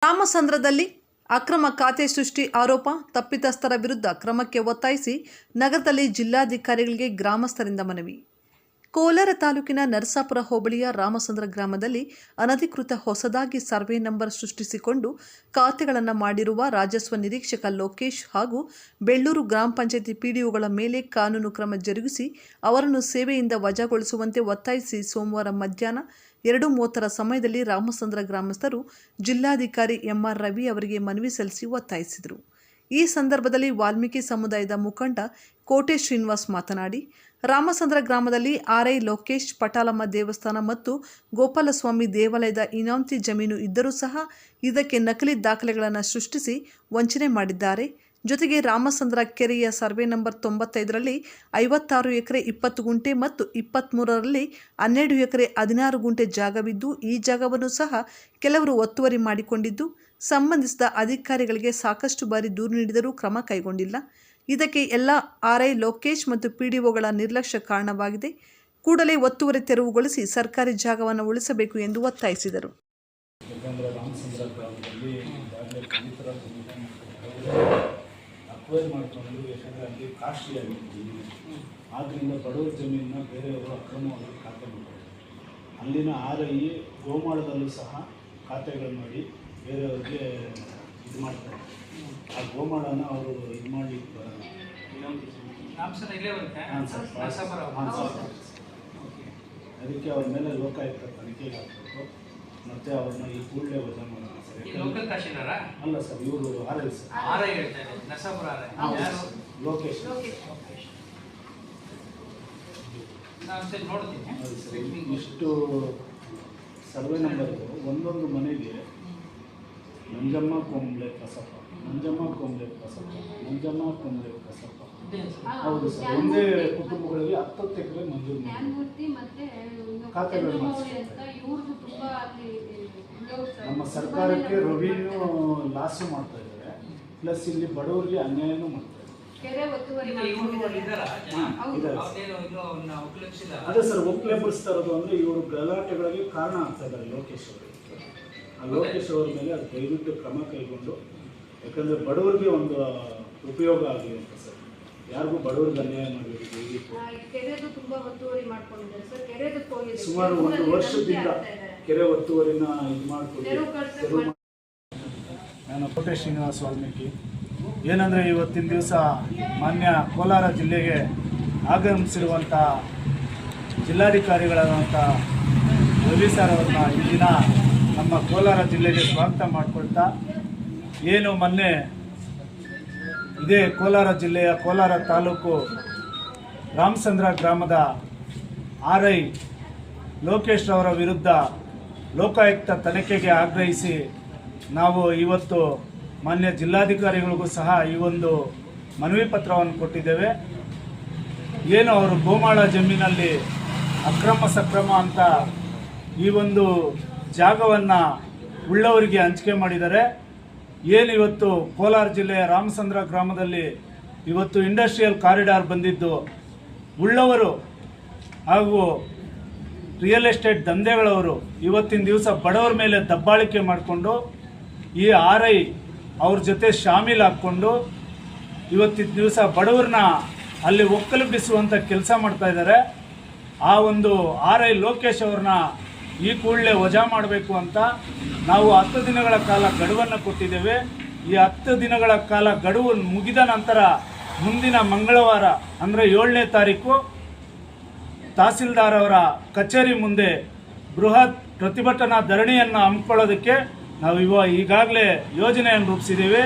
ರಾಮಸಂದ್ರದಲ್ಲಿ ಅಕ್ರಮ ಖಾತೆ ಸೃಷ್ಟಿ ಆರೋಪ ತಪ್ಪಿತಸ್ಥರ ವಿರುದ್ಧ ಕ್ರಮಕ್ಕೆ ಒತ್ತಾಯಿಸಿ ನಗರದಲ್ಲಿ ಜಿಲ್ಲಾಧಿಕಾರಿಗಳಿಗೆ ಗ್ರಾಮಸ್ಥರಿಂದ ಮನವಿ. ಕೋಲಾರ ತಾಲೂಕಿನ ನರಸಾಪುರ ಹೋಬಳಿಯ ರಾಮಸಂದ್ರ ಗ್ರಾಮದಲ್ಲಿ ಅನಧಿಕೃತ ಹೊಸದಾಗಿ ಸರ್ವೆ ನಂಬರ್ ಸೃಷ್ಟಿಸಿಕೊಂಡು ಖಾತೆಗಳನ್ನು ಮಾಡಿರುವ ರಾಜಸ್ವ ನಿರೀಕ್ಷಕ ಲೋಕೇಶ್ ಹಾಗೂ ಬೆಳ್ಳೂರು ಗ್ರಾಮ ಪಂಚಾಯಿತಿ ಪಿಡಿಒಗಳ ಮೇಲೆ ಕಾನೂನು ಕ್ರಮ ಜರುಗಿಸಿ ಅವರನ್ನು ಸೇವೆಯಿಂದ ವಜಾಗೊಳಿಸುವಂತೆ ಒತ್ತಾಯಿಸಿ ಸೋಮವಾರ ಮಧ್ಯಾಹ್ನ 2:30 ಸಮಯದಲ್ಲಿ ರಾಮಸಂದ್ರ ಗ್ರಾಮಸ್ಥರು ಜಿಲ್ಲಾಧಿಕಾರಿ ಎಂಆರ್ ರವಿ ಅವರಿಗೆ ಮನವಿ ಸಲ್ಲಿಸಿ ಒತ್ತಾಯಿಸಿದರು. ಈ ಸಂದರ್ಭದಲ್ಲಿ ವಾಲ್ಮೀಕಿ ಸಮುದಾಯದ ಮುಖಂಡ ಕೋಟೆ ಶ್ರೀನಿವಾಸ್ ಮಾತನಾಡಿ, ರಾಮಸಂದ್ರ ಗ್ರಾಮದಲ್ಲಿ ಆರ್ಐ ಲೋಕೇಶ್ ಪಟಾಲಮ್ಮ ದೇವಸ್ಥಾನ ಮತ್ತು ಗೋಪಾಲಸ್ವಾಮಿ ದೇವಾಲಯದ ಇನಾಮತಿ ಜಮೀನು ಇದ್ದರೂ ಸಹ ಇದಕ್ಕೆ ನಕಲಿ ದಾಖಲೆಗಳನ್ನು ಸೃಷ್ಟಿಸಿ ವಂಚನೆ ಮಾಡಿದ್ದಾರೆ. ಜೊತೆಗೆ ರಾಮಸಂದ್ರ ಕೆರೆಯ ಸರ್ವೆ ನಂಬರ್ 95ರಲ್ಲಿ 56 ಎಕರೆ 20 ಗುಂಟೆ ಮತ್ತು 23ರಲ್ಲಿ 12 ಎಕರೆ 16 ಗುಂಟೆ ಜಾಗವಿದ್ದು ಈ ಜಾಗವನ್ನು ಸಹ ಕೆಲವರು ಒತ್ತುವರಿ ಮಾಡಿಕೊಂಡಿದ್ದು ಸಂಬಂಧಿಸಿದ ಅಧಿಕಾರಿಗಳಿಗೆ ಸಾಕಷ್ಟು ಬಾರಿ ದೂರು ನೀಡಿದರೂ ಕ್ರಮ ಕೈಗೊಂಡಿಲ್ಲ. ಇದಕ್ಕೆ ಎಲ್ಲ ಆರ್ಐ ಲೋಕೇಶ್ ಮತ್ತು ಪಿಡಿಒಗಳ ನಿರ್ಲಕ್ಷ್ಯ ಕಾರಣವಾಗಿದೆ. ಕೂಡಲೇ ಒತ್ತುವರಿ ತೆರವುಗೊಳಿಸಿ ಸರ್ಕಾರಿ ಜಾಗವನ್ನು ಉಳಿಸಬೇಕು ಎಂದು ಒತ್ತಾಯಿಸಿದರು. ಅಕ್ವೈರ್ ಮಾಡಿಕೊಂಡು ಯಾಕಂದರೆ ಅಲ್ಲಿ ಕಾಸ್ಟ್ಲಿ ಆಗಿರ್ತೀವಿ, ಆದ್ದರಿಂದ ಬಡವರ ಜಮೀನನ್ನ ಬೇರೆಯವರು ಅಕ್ರಮವಾಗಿ ಖಾತೆ ಮಾಡ್ತಾರೆ. ಅಲ್ಲಿನ RI ಗೋಮಾಳದಲ್ಲೂ ಸಹ ಖಾತೆಗಳು ಮಾಡಿ ಬೇರೆಯವ್ರಿಗೆ ಇದು ಮಾಡ್ತಾರೆ. ಆ ಗೋಮಾಳನ ಅವರು ಇದು ಮಾಡಿ ಅದಕ್ಕೆ ಅವ್ರ ಮೇಲೆ ಲೋಕಾಯುಕ್ತ ತನಿಖೆಗೆ ಹಾಕಬೇಕು ಮತ್ತು ಅವ್ರನ್ನ ಈ ಕೂಡಲೇ ವಜಾ ಮಾಡಬೇಕು. ಅಲ್ಲ ಸರ್, ಇವರು RI ಲೋಕೇಶ್ ಇಷ್ಟು ಸರ್ವೆ ನಂಬರ್ ಒಂದೊಂದು ಮನೆಗೆ ನಂಜಮ್ಮ ಕೊಂಬ್ಳೆ ಕಸಪ್ಪ, ನಂಜಮ್ಮ ಕೊಂಬ್ಳೆ ಕಸಪ್ಪ, ನಂಜಮ್ಮ ಕೊಂಬ್ಳೆ ಕಸಪ್ಪ. ಹೌದು ಸರ್, ಒಂದೇ ಕುಟುಂಬಗಳಿಗೆ 10 ಎಕರೆ ಮಂಜೂರು ಖಾತೆಗಳು ನಮ್ಮ ಸರ್ಕಾರಕ್ಕೆ ರೆವಿನ್ಯೂ ಲಾಸು ಮಾಡ್ತಾ ಇದ್ದಾರೆ, ಪ್ಲಸ್ ಇಲ್ಲಿ ಬಡವರಿಗೆ ಅನ್ಯಾಯನೂ ಮಾಡ್ತಾರೆ. ಅದೇ ಸರ್, ಒಕ್ಕಲೆಬ್ಬಿಸ್ತಾ ಇರೋದು ಅಂದರೆ ಇವರು ಗಲಾಟೆಗಳಿಗೆ ಕಾರಣ ಆಗ್ತಾ ಇದ್ದಾರೆ ಲೋಕೇಶ್ ಅವರು. ಆ ಲೋಕೇಶ್ ಅವರ ಮೇಲೆ ಅದು ದಯವಿಟ್ಟು ಕ್ರಮ ಕೈಗೊಂಡು, ಯಾಕಂದರೆ ಬಡವರಿಗೆ ಒಂದು ಉಪಯೋಗ ಆಗಲಿ ಅಂತ ಸರ್, ಯಾರಿಗೂ ಬಡವರಿಗೆ ಅನ್ಯಾಯ ಮಾಡಬೇಕು. ಸುಮಾರು 1 ವರ್ಷದಿಂದ ಕೆರೆ ಒತ್ತುವರಿನ ಇದು ಮಾಡಿಕೊಂಡು ನಾನು ಕೋಟೆ ಶ್ರೀನಿವಾಸ್ ವಾಲ್ಮೀಕಿ. ಏನಂದರೆ ಇವತ್ತಿನ ದಿವಸ ಮಾನ್ಯ ಕೋಲಾರ ಜಿಲ್ಲೆಗೆ ಆಗಮಿಸಿರುವಂಥ ಜಿಲ್ಲಾಧಿಕಾರಿಗಳಾದಂಥ ರವಿ ಸರ್ ಅವ್ರನ್ನ ಈ ದಿನ ನಮ್ಮ ಕೋಲಾರ ಜಿಲ್ಲೆಗೆ ಸ್ವಾಗತ ಮಾಡಿಕೊಳ್ತಾ, ಏನು ಮೊನ್ನೆ ಇದೇ ಕೋಲಾರ ಜಿಲ್ಲೆಯ ಕೋಲಾರ ತಾಲೂಕು ರಾಮಸಂದ್ರ ಗ್ರಾಮದ RI ಲೋಕೇಶ್ ಅವರ ವಿರುದ್ಧ ಲೋಕಾಯುಕ್ತ ತನಿಖೆಗೆ ಆಗ್ರಹಿಸಿ ನಾವು ಇವತ್ತು ಮಾನ್ಯ ಜಿಲ್ಲಾಧಿಕಾರಿಗಳಿಗೂ ಸಹ ಈ ಒಂದು ಮನವಿ ಪತ್ರವನ್ನು ಕೊಟ್ಟಿದ್ದೇವೆ. ಏನು ಅವರು ಗೋಮಾಳ ಜಮೀನಲ್ಲಿ ಅಕ್ರಮ ಸಕ್ರಮ ಅಂತ ಈ ಒಂದು ಜಾಗವನ್ನು ಉಳ್ಳವರಿಗೆ ಹಂಚಿಕೆ ಮಾಡಿದ್ದಾರೆ. ಏನು ಇವತ್ತು ಕೋಲಾರ ಜಿಲ್ಲೆಯ ರಾಮಸಂದ್ರ ಗ್ರಾಮದಲ್ಲಿ ಇವತ್ತು ಇಂಡಸ್ಟ್ರಿಯಲ್ ಕಾರಿಡಾರ್ ಬಂದಿದ್ದು ಉಳ್ಳವರು ಹಾಗೂ ರಿಯಲ್ ಎಸ್ಟೇಟ್ ದಂಧೆಗಳವರು ಇವತ್ತಿನ ದಿವಸ ಬಡವರ ಮೇಲೆ ದಬ್ಬಾಳಿಕೆ ಮಾಡಿಕೊಂಡು ಈ RI ಅವ್ರ ಜೊತೆ ಶಾಮೀಲ್ ಹಾಕ್ಕೊಂಡು ಇವತ್ತಿನ ದಿವಸ ಬಡವ್ರನ್ನ ಅಲ್ಲಿ ಒಕ್ಕಲೆಬ್ಬಿಸುವಂಥ ಕೆಲಸ ಮಾಡ್ತಾ ಇದ್ದಾರೆ. ಆ ಒಂದು RI ಲೋಕೇಶ್ ಅವ್ರನ್ನ ಈ ಕೂಡಲೇ ವಜಾ ಮಾಡಬೇಕು ಅಂತ ನಾವು 10 ದಿನಗಳ ಕಾಲ ಗಡುವನ್ನು ಕೊಟ್ಟಿದ್ದೇವೆ. ಈ 10 ದಿನಗಳ ಕಾಲ ಗಡುವು ಮುಗಿದ ನಂತರ ಮುಂದಿನ ಮಂಗಳವಾರ ಅಂದರೆ 7ನೇ ತಾರೀಕು ತಹಸೀಲ್ದಾರ್ ಅವರ ಕಚೇರಿ ಮುಂದೆ ಬೃಹತ್ ಪ್ರತಿಭಟನಾ ಧರಣಿಯನ್ನು ಹಮ್ಮಿಕೊಳ್ಳೋದಕ್ಕೆ ನಾವು ಈಗಾಗಲೇ ಯೋಜನೆಯನ್ನು ರೂಪಿಸಿದ್ದೇವೆ.